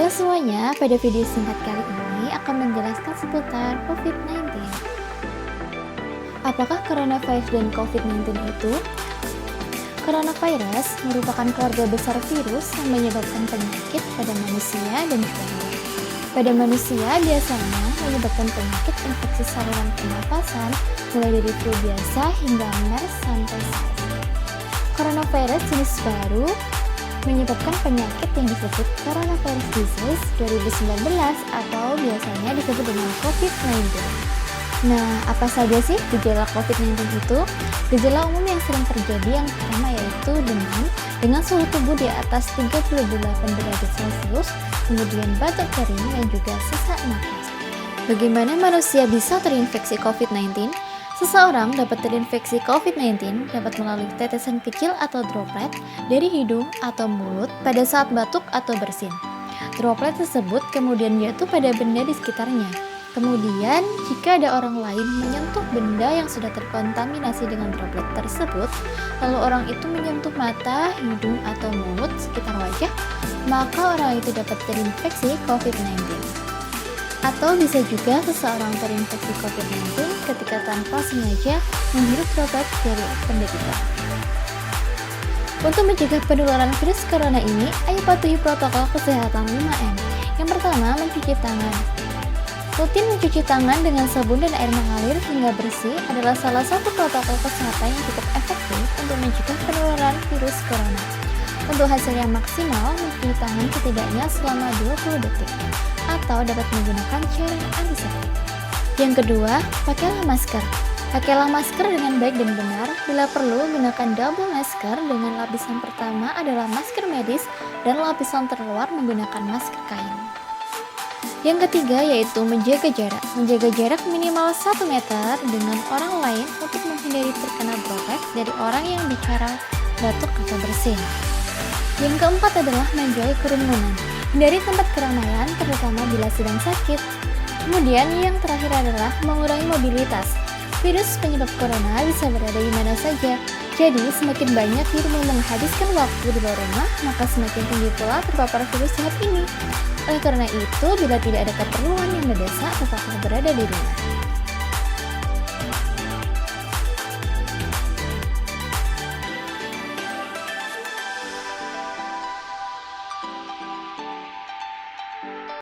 Halo semuanya, pada video singkat kali ini akan menjelaskan seputar COVID-19. Apakah coronavirus dan COVID-19 itu? Coronavirus merupakan keluarga besar virus yang menyebabkan penyakit pada manusia dan juga hewan. Pada manusia biasanya menyebabkan penyakit infeksi saluran pernapasan mulai dari flu biasa hingga MERS sampai SARS. Coronavirus jenis baru menyebabkan penyakit yang disebut coronavirus disease 2019 atau biasanya disebut dengan COVID-19. Nah, apa saja sih gejala COVID-19 itu? Gejala umum yang sering terjadi yang pertama yaitu demam dengan suhu tubuh di atas 38 derajat Celcius, kemudian batuk kering dan juga sesak napas. Bagaimana manusia bisa terinfeksi COVID-19? Seseorang dapat terinfeksi COVID-19 dapat melalui tetesan kecil atau droplet dari hidung atau mulut pada saat batuk atau bersin. Droplet tersebut kemudian jatuh pada benda di sekitarnya. Kemudian, jika ada orang lain menyentuh benda yang sudah terkontaminasi dengan droplet tersebut, lalu orang itu menyentuh mata, hidung, atau mulut sekitar wajah, maka orang itu dapat terinfeksi COVID-19. Atau bisa juga seseorang terinfeksi COVID-19 ketika tanpa sengaja menghirup droplet dari penderita. Untuk mencegah penularan virus corona ini, ayo patuhi protokol kesehatan 5M. Yang pertama, mencuci tangan. Rutin mencuci tangan dengan sabun dan air mengalir hingga bersih adalah salah satu protokol kesehatan yang cukup efektif untuk mencegah penularan virus corona. Untuk hasil yang maksimal, mencuci tangan setidaknya selama 20 detik atau dapat menggunakan cairan antiseptik. Yang kedua, pakailah masker. Pakailah masker dengan baik dan benar. Bila perlu, gunakan double masker dengan lapisan pertama adalah masker medis dan lapisan terluar menggunakan masker kain. Yang ketiga yaitu menjaga jarak. Menjaga jarak minimal 1 meter dengan orang lain untuk menghindari terkena droplet dari orang yang bicara, batuk, atau bersin. Yang keempat adalah menjauhi kerumunan. Hindari tempat keramaian, terutama bila sedang sakit. Kemudian yang terakhir adalah mengurangi mobilitas. Virus penyebab corona bisa berada di mana saja. Jadi semakin banyak dirimu menghabiskan waktu di luar rumah, maka semakin tinggi pula terpapar virus jahat ini. Oleh karena itu, bila tidak ada keperluan yang mendesak, tetaplah berada di rumah.